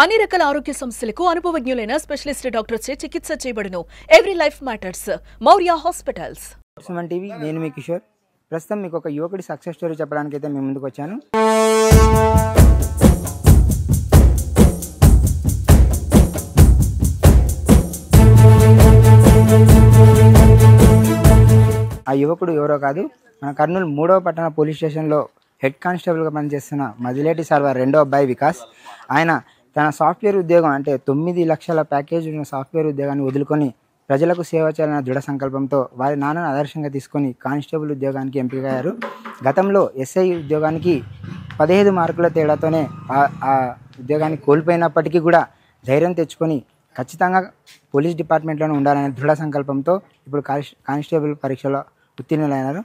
అన్ని రకాల ఆరోగ్య సమస్యలకు అనుభవజ్ఞులైన స్పెషలిస్ట్ డాక్టర్చే చికిత్స చేయబడును. Every life matters. Maurya hospitals. Suman TV, నేను మీ కిషోర్. ప్రస్తుతం మీకు ఒక యువకుడి సక్సెస్ స్టోరీ చెప్పడానికి అయితే మేము ముందుకు వచ్చాను. ఆ యువకుడు ఎవరో కాదు, మన కర్నూలు 3వ పట్టణ పోలీస్ స్టేషన్లో హెడ్ కానిస్టేబుల్గా పనిచేస్తున్న మజిలేటి సర్వర్ రెండో అబ్బాయి వికాస్. ఆయన తన సాఫ్ట్వేర్ ఉద్యోగం అంటే 9 లక్షల ప్యాకేజ్ ఉన్న సాఫ్ట్వేర్ ఉద్యోగాన్ని వదులుకొని ప్రజలకు సేవ చేయాలన్న దృఢ సంకల్పంతో వారి నాన్నను ఆదర్శంగా తీసుకొని కానిస్టేబుల్ ఉద్యోగానికి ఎంపికయ్యారు. గతంలో ఎస్ఐ ఉద్యోగానికి 15 మార్కుల తేడాతోనే ఆ ఉద్యోగాన్ని కోల్పోయినప్పటికీ కూడా ధైర్యం తెచ్చుకొని ఖచ్చితంగా పోలీస్ డిపార్ట్మెంట్లోనే ఉండాలనే దృఢ సంకల్పంతో ఇప్పుడు కానిస్టేబుల్ పరీక్షలో ఉత్తీర్ణులైనారు.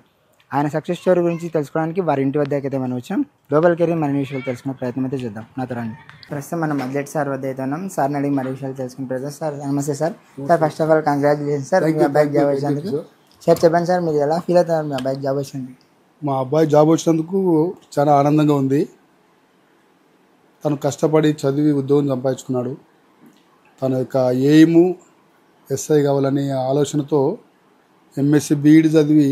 ఆయన సక్సెస్ స్టోరీ గురించి తెలుసుకోవడానికి వారి ఇంటి వద్దకు అయితే మనం వచ్చాం. గ్లోబల్ కెరీర్ మరిన్ని విషయాలు తెలుసుకునే ప్రయత్నం అయితే చేద్దాం. నాతో రండి. ప్రస్తుతం మనం మజిలేటి సార్ వద్ద అయితే ఉన్నాం. సార్ని అడిగి మరిన్ని విషయాలు తెలుసుకునే ప్రయత్నం. సార్ నమస్తే sir. Sir first of all congratulation sir, మీ అబ్బాయికి జాబ్ వచ్చినందుకు. సార్ చెప్పండి సార్, మీరు ఎలా ఫీల్ అవుతున్నారు మీ అబ్బాయికి జాబ్ వచ్చినందుకు? మా అబ్బాయి జాబ్ వచ్చినందుకు చాలా ఆనందంగా ఉంది. తను కష్టపడి చదివి ఉద్యోగం సంపాదించుకున్నాడు. తన యొక్క ఎయిము ఎస్ఐ కావాలనే ఆలోచనతో ఎంఎస్సి బీఈడి చదివి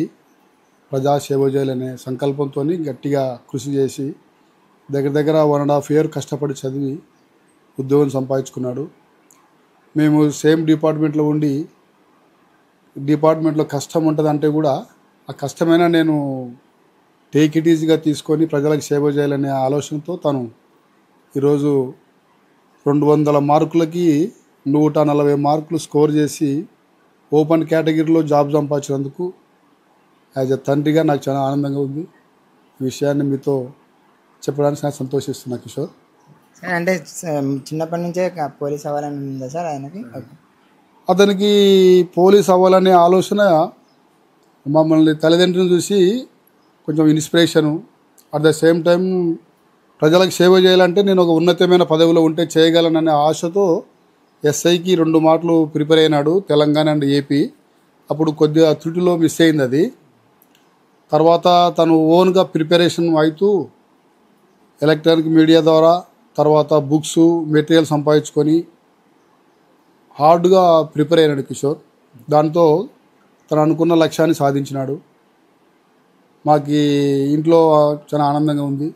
ప్రజాసేవ చేయాలనే సంకల్పంతో గట్టిగా కృషి చేసి దగ్గర 1.5 year కష్టపడి చదివి ఉద్యోగం సంపాదించుకున్నాడు. మేము సేమ్ డిపార్ట్మెంట్లో ఉండి డిపార్ట్మెంట్లో కష్టం ఉంటుందంటే కూడా ఆ కష్టమైనా నేను టేక్ ఇట్ ఈజీగా తీసుకొని ప్రజలకు సేవ చేయాలనే ఆలోచనతో తను ఈరోజు 200 మార్కులకి 140 మార్కులు స్కోర్ చేసి ఓపెన్ కేటగిరీలో జాబ్ సంపాదించినందుకు యాజ్ ఎ తండ్రిగా నాకు చాలా ఆనందంగా ఉంది. ఈ విషయాన్ని మీతో చెప్పడానికి నేను సంతోషిస్తున్నా కిషోర్. సార్ అంటే చిన్నప్పటి నుంచే పోలీస్ అవ్వాలని ఉందా సార్ ఆయనకి? అతనికి పోలీస్ అవ్వాలనే ఆలోచన మమ్మల్ని తల్లిదండ్రులను చూసి కొంచెం inspiration. At the same time ప్రజలకు సేవ చేయాలంటే నేను ఒక ఉన్నతమైన పదవిలో ఉంటే చేయగలననే ఆశతో ఎస్ఐకి 2 మార్కులు ప్రిపేర్ అయినాడు, తెలంగాణ అండ్ ఏపీ. అప్పుడు కొద్దిగా త్రుటిలో మిస్ అయింది అది. తర్వాత తను ఓన్గా ప్రిపరేషన్ అవుతూ ఎలక్ట్రానిక్ మీడియా ద్వారా తర్వాత బుక్స్ మెటీరియల్ సంపాదించుకొని హార్డ్గా ప్రిపేర్ అయినాడు కిషోర్. దాంతో తను అనుకున్న లక్ష్యాన్ని సాధించినాడు. మాకు ఇంట్లో చాలా ఆనందంగా ఉంది.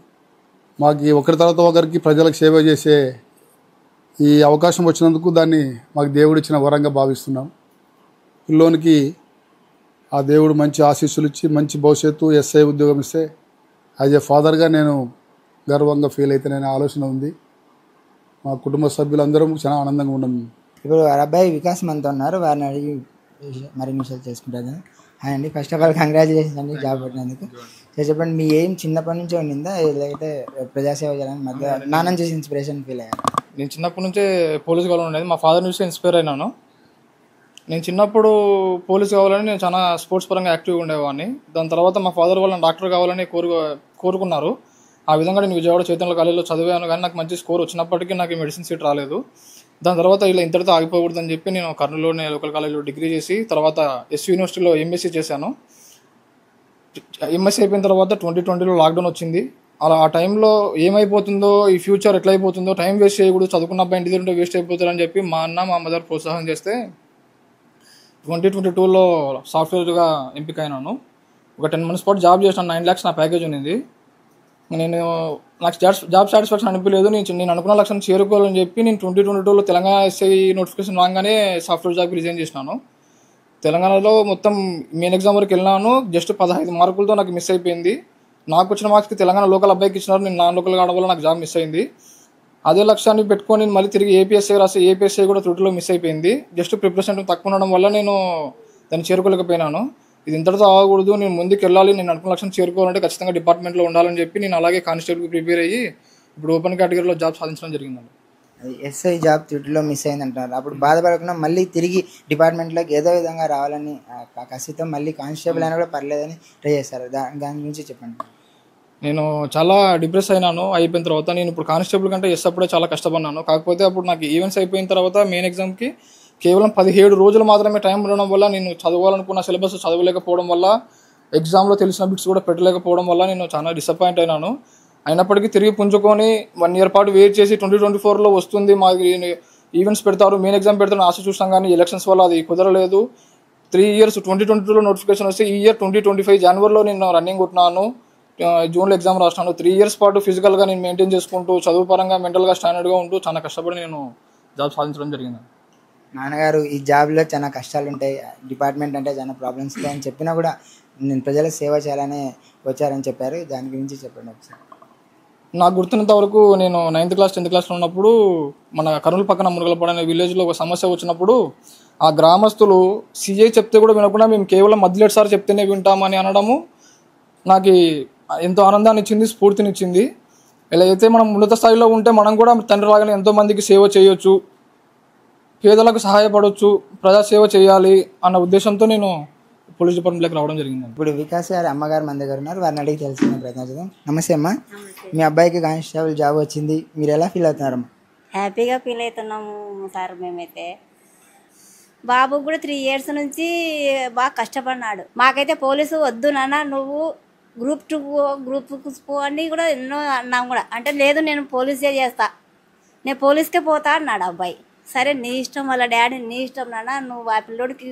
మాకు ఒకరి తర్వాత ఒకరికి ప్రజలకు సేవ చేసే ఈ అవకాశం వచ్చినందుకు దాన్ని మాకు దేవుడు ఇచ్చిన వరంగా భావిస్తున్నాం. పిల్లోనికి ఆ దేవుడు మంచి ఆశీస్సులు ఇచ్చి మంచి భవిష్యత్తు ఎస్ఐ ఉద్యోగం ఇస్తే యాజ్ ఏ ఫాదర్గా నేను గర్వంగా ఫీల్ అవుతాననే ఆలోచన ఉంది. మా కుటుంబ సభ్యులందరం చాలా ఆనందంగా ఉన్నాం. ఇప్పుడు అబ్బాయి వికాస్ మనతో ఉన్నారు, వారిని అడిగి మరిన్ని విషయాలు చేసుకుంటాను. హాయ్ అండి, ఫస్ట్ ఆఫ్ ఆల్ కంగ్రాచులేషన్స్ అండి జాబ్ పట్టినందుకు. చెప్పండి, మీ ఏం చిన్నప్పటి నుంచే ఉండిందా లేకపోతే ప్రజాసేవ చేయాలని మధ్య నాన్న చూసి ఇన్స్పిరేషన్ ఫీల్ అయ్యారు? నేను చిన్నప్పటి నుంచే పోలీస్ కావాలని ఉండేది. మా ఫాదర్ చూసి ఇన్స్పైర్ అయినాను. నేను చిన్నప్పుడు పోలీస్ కావాలని నేను చాలా స్పోర్ట్స్ పరంగా యాక్టివ్గా ఉండేవాడిని. దాని తర్వాత మా ఫాదర్ వాళ్ళని డాక్టర్ కావాలని కోరుకున్నారు. ఆ విధంగా నేను విజయవాడ చైతన్య కాలేజీలో చదివాను, కానీ నాకు మంచి స్కోర్ వచ్చినప్పటికీ నాకు మెడిసిన్ సీట్ రాలేదు. దాని తర్వాత ఇలా ఇంతటితో ఆగిపోకూడదని చెప్పి నేను కర్నూలులోనే లోకల్ కాలేజీలో డిగ్రీ చేసి తర్వాత ఎస్వి యూనివర్సిటీలో ఎంఎస్సీ చేశాను. ఎంఎస్సీ అయిపోయిన తర్వాత 2020లో లాక్డౌన్ వచ్చింది. అలా ఆ టైంలో ఏమైపోతుందో, ఈ ఫ్యూచర్ ఎట్లా అయిపోతుందో, టైం వేస్ట్ చేయకూడదు, చదువుకున్న అబ్బాయి ఇంటి దగ్గర వేస్ట్ అయిపోతారని చెప్పి మా అన్న మా మదర్ ప్రోత్సాహం చేస్తే 2022లో సాఫ్ట్వేర్గా ఎంపిక అయినాను. ఒక 10 months పాటు జాబ్ చేసినాను. 9 lakhs నా ప్యాకేజ్ ఉన్నింది. నాకు జాబ్ సాటిస్ఫాక్షన్ అనిపించలేదు. నేను అనుకున్న లక్ష్యాన్ని చేరుకోవాలని చెప్పి నేను 2022లో తెలంగాణ ఎస్ఐ నోటిఫికేషన్ రాగానే సాఫ్ట్వేర్ జాబ్కి రిజైన్ చేసినాను. తెలంగాణలో మొత్తం మెయిన్ ఎగ్జామ్ వరకు వెళ్ళినాను. జస్ట్ 15 మార్కులతో నాకు మిస్ అయిపోయింది. నాకు వచ్చిన మార్క్స్కి తెలంగాణ లోకల్ అబ్బాయికి ఇచ్చినారు, నేను నాన్ లోకల్ కావడం వల్ల నాకు జాబ్ మిస్ అయింది. అదే లక్ష్యాన్ని పెట్టుకొని మళ్ళీ తిరిగి ఏపీఎస్ఐ రాస్తే ఏపీఎస్ఐ కూడా త్రుటిలో మిస్ అయిపోయింది. జస్ట్ ప్రిపరేషన్ తక్కువ ఉండడం వల్ల నేను దాన్ని చేరుకోలేకపోయినాను. ఇది ఇంతటితో ఆగకూడదు, నేను ముందుకు వెళ్ళాలి, నేను అనుకున్న లక్ష్యం చేరుకోవాలంటే ఖచ్చితంగా డిపార్ట్మెంట్లో ఉండాలని చెప్పి నేను అలాగే కానిస్టేబుల్కి ప్రిపేర్ అయ్యి ఇప్పుడు ఓపెన్ కేటగిరీలో జాబ్ సాధించడం జరిగిందండి. ఎస్ఐ జాబ్ త్రుటిలో మిస్ అయిందంటారు. అప్పుడు బాధపడకుండా మళ్ళీ తిరిగి డిపార్ట్మెంట్లోకి ఏదో విధంగా రావాలని కసితో మళ్ళీ కానిస్టేబుల్ అయినా కూడా పర్లేదని ట్రై చేశారు. దాని గురించి చెప్పండి. నేను చాలా డిప్రెస్ అయిపోయిన తర్వాత నేను ఇప్పుడు కానిస్టేబుల్ కంటే అప్పుడే చాలా కష్టపడినాను. కాకపోతే అప్పుడు నాకు ఈవెంట్స్ అయిపోయిన తర్వాత మెయిన్ ఎగ్జామ్కి కేవలం 17 రోజులు మాత్రమే టైం ఉండడం వల్ల నేను చదవాలనుకున్న సిలబస్ చదవలేకపోవడం వల్ల, ఎగ్జామ్లో తెలిసిన బిట్స్ కూడా పెట్టలేకపోవడం వల్ల నేను చాలా డిసప్పాయింట్ అయినాను. అయినప్పటికీ తిరిగి పుంజుకొని 1 year పాటు వెయిట్ చేసి 2024లో వస్తుంది మాకు ఈవెంట్స్ పెడతారు, మెయిన్ ఎగ్జామ్ పెడతారు ఆశ చూస్తాం, కానీ ఎలక్షన్స్ వల్ల అది కుదరలేదు. 3 years 2022లో నోటిఫికేషన్ వస్తే ఈ ఇయర్ 2025 జనవరిలో నేను రన్నింగ్ కొట్టినాను, జూన్లో ఎగ్జామ్ రాసినాను. 3 years పాటు ఫిజికల్గా నేను మెయింటైన్ చేసుకుంటూ చదువు పరంగా మెంటల్గా స్టాండర్డ్గా ఉంటూ చాలా కష్టపడి నేను జాబ్ సాధించడం జరిగింది. నాన్నగారు ఈ జాబ్లో చాలా కష్టాలు ఉంటాయి, డిపార్ట్మెంట్ అంటే చాలా ప్రాబ్లమ్స్ ఉంటాయి అని చెప్పినా కూడా నేను ప్రజలకు సేవ చేయాలని వచ్చారని చెప్పారు. దాని గురించి చెప్పండి ఒకసారి. నాకు గుర్తున్నంత వరకు నేను 9th క్లాస్ 10th క్లాస్లో ఉన్నప్పుడు మన కర్నూలు పక్కన మురుగలపాడు అనే విలేజ్లో ఒక సమస్య వచ్చినప్పుడు ఆ గ్రామస్తులు సిఐ చెప్తే కూడా వినకుండా మేము కేవలం మద్దిలేటి సార్ చెప్తేనే వింటామని అనడము నాకు ఎంతో ఆనందాన్ని ఇచ్చింది, స్ఫూర్తినిచ్చింది. ఇలా అయితే మనం ఉన్నత స్థాయిలో ఉంటే మనం కూడా తండ్రి లాగానే ఎంతోమందికి సేవ చేయొచ్చు, పేదలకు సహాయపడవచ్చు, ప్రజాసేవ చేయాలి అన్న ఉద్దేశంతో నేను పోలీస్ డిపార్ట్మెంట్లోకి రావడం జరిగింది. ఇప్పుడు వికాస్ గారి అమ్మగారు మన దగ్గర ఉన్నారు, వారిని అడిగి తెలుసుకునే ప్రయత్నం చేద్దాం. నమస్తే అమ్మా, మీ అబ్బాయికి కానిస్టేబుల్ జాబ్ వచ్చింది, మీరు ఎలా ఫీల్ అవుతున్నారమ్మా? హ్యాపీగా ఫీల్ అవుతున్నాము సార్. మేమైతే బాబు కూడా 3 years నుంచి బాగా కష్టపడినాడు. మాకైతే పోలీసు వద్దు నాన్న నువ్వు Group 2 Group 2 అని కూడా ఎన్నో అన్నాం కూడా. అంటే లేదు నేను పోలీసే చేస్తా, నేను పోలీస్కే పోతా అన్నాడు అబ్బాయి. సరే నీ ఇష్టం, వాళ్ళ డాడీ నీ ఇష్టం నాన్న, నువ్వు ఆ పిల్లోడికి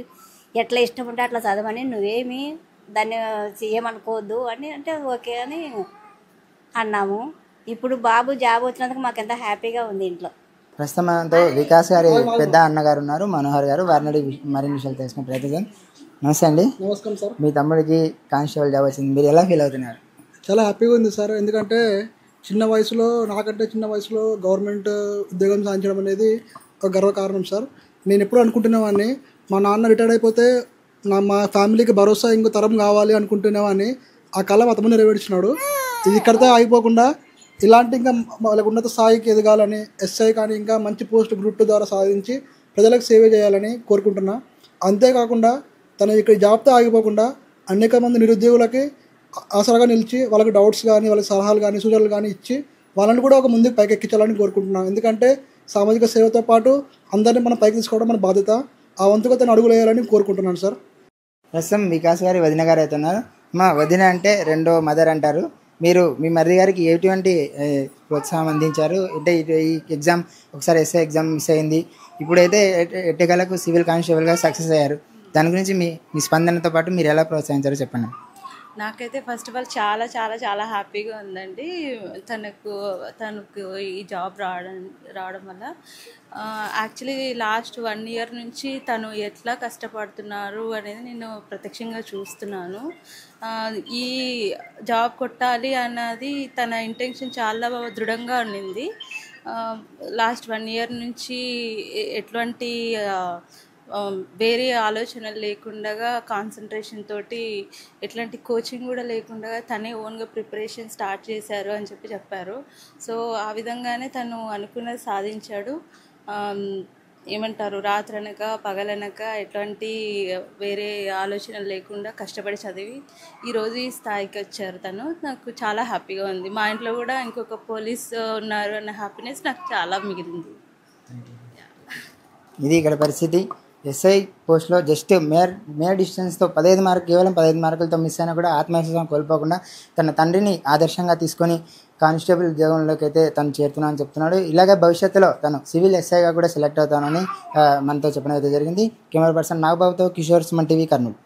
ఎట్లా ఇష్టం ఉంటే అట్లా చదవని, నువ్వేమి దాన్ని ఏమనుకోవద్దు అని అంటే ఓకే అని అన్నాము. ఇప్పుడు బాబు జాబ్ వచ్చినందుకు మాకు ఎంత హ్యాపీగా ఉంది ఇంట్లో. ప్రస్తుతం మనతో వికాస్ గారి పెద్ద అన్నగారు ఉన్నారు, మనోహర్ గారు, వారిని అడిగి మరిన్ని విషయాలు తెలుసుకునే ప్రయత్నం. నమస్తే అండి. నమస్కారం సార్. మీ తమ్ముడికి కానిస్టేబుల్ జాబ్ వచ్చింది, మీరు ఎలా ఫీల్ అవుతున్నారు? చాలా హ్యాపీగా ఉంది సార్. ఎందుకంటే నాకంటే చిన్న వయసులో గవర్నమెంట్ ఉద్యోగం సాధించడం అనేది ఒక గర్వకారణం సార్. నేను ఎప్పుడు అనుకుంటునేవాడిని మా నాన్న రిటైర్డ్ అయిపోతే మా ఫ్యామిలీకి భరోసా ఇంకో తరం కావాలి అనుకుంటునేవాడిని. ఆ కళ మా తమ్ముడు నెరవేర్చినాడు. ఇది ఇక్కడితో అయిపోకుండా ఇలాంటి ఇంకా వాళ్ళకి ఉన్నత స్థాయికి ఎదగాలని, ఎస్ఐ కానీ ఇంకా మంచి పోస్ట్ Group 2 ద్వారా సాధించి ప్రజలకు సేవ చేయాలని కోరుకుంటున్నా. అంతేకాకుండా తను ఇక్కడ జాబ్తో ఆగిపోకుండా అనేక మంది నిరుద్యోగులకి ఆసరాగా నిలిచి వాళ్ళకి డౌట్స్ కానీ, వాళ్ళకి సలహాలు కానీ, సూచనలు కానీ ఇచ్చి వాళ్ళని కూడా ఒక ముందుకు పైకి ఎక్కించాలని కోరుకుంటున్నాను. ఎందుకంటే సామాజిక సేవతో పాటు అందరినీ మనం పైకి తీసుకోవడం మన బాధ్యత. ఆ వంతుగా తను అడుగులు వేయాలని కోరుకుంటున్నాను సార్. ప్రస్తుతం వికాస్ గారి వదిన గారు అవుతున్నారు. మా వదిన అంటే రెండో మదర్ అంటారు. మీరు మీ మరిది గారికి ఎటువంటి ప్రోత్సాహం అందించారు? అంటే ఈ ఎగ్జామ్ ఒకసారి ఎస్ఐ ఎగ్జామ్ మిస్ అయింది, ఇప్పుడైతే ఎట్టకేలకు సివిల్ కానిస్టేబుల్గా సక్సెస్ అయ్యారు. దాని గురించి మీ స్పందనతో పాటు మీరు ఎలా ప్రోత్సహించారో చెప్పండి. నాకైతే ఫస్ట్ ఆఫ్ ఆల్ చాలా చాలా చాలా హ్యాపీగా ఉందండి తనకు ఈ జాబ్ రావడం వల్ల. యాక్చువల్లీ లాస్ట్ 1 year నుంచి తను ఎట్లా కష్టపడుతున్నారు అనేది నేను ప్రత్యక్షంగా చూస్తున్నాను. ఈ జాబ్ కొట్టాలి అన్నది తన ఇంటెన్షన్ చాలా దృఢంగా ఉండింది. లాస్ట్ 1 year నుంచి ఎటువంటి వేరే ఆలోచనలు లేకుండా, కాన్సన్ట్రేషన్ తోటి, ఎట్లాంటి కోచింగ్ కూడా లేకుండా తనే ఓన్గా ప్రిపరేషన్ స్టార్ట్ చేశారు అని చెప్పారు. సో ఆ విధంగానే తను అనుకున్నది సాధించాడు. ఏమంటారు, రాత్రనక పగలనక ఎట్లాంటి వేరే ఆలోచనలు లేకుండా కష్టపడి చదివి ఈరోజు ఈ స్థాయికి వచ్చారు తను. నాకు చాలా హ్యాపీగా ఉంది. మా ఇంట్లో కూడా ఇంకొక పోలీస్ ఉన్నారు అన్న హ్యాపీనెస్ నాకు చాలా మిగిలింది. ఇది ఇక్కడ పరిస్థితి. ఎస్ఐ పోస్ట్లో జస్ట్ మేర్ డిస్టెన్స్తో కేవలం 15 మార్కులతో మిస్ అయినా కూడా ఆత్మవిశ్వాసం కోల్పోకుండా తన తండ్రిని ఆదర్శంగా తీసుకొని కానిస్టేబుల్ ఉద్యోగంలోకి అయితే తను చేరుతున్నానని చెప్తున్నాడు. ఇలాగే భవిష్యత్తులో తను సివిల్ ఎస్ఐగా కూడా సెలెక్ట్ అవుతానని మనతో చెప్పడం అయితే జరిగింది. కెమెరా పర్సన్ నాగబాబుతో కిషోర్, సుమన్ టీవీ, కర్నూలు.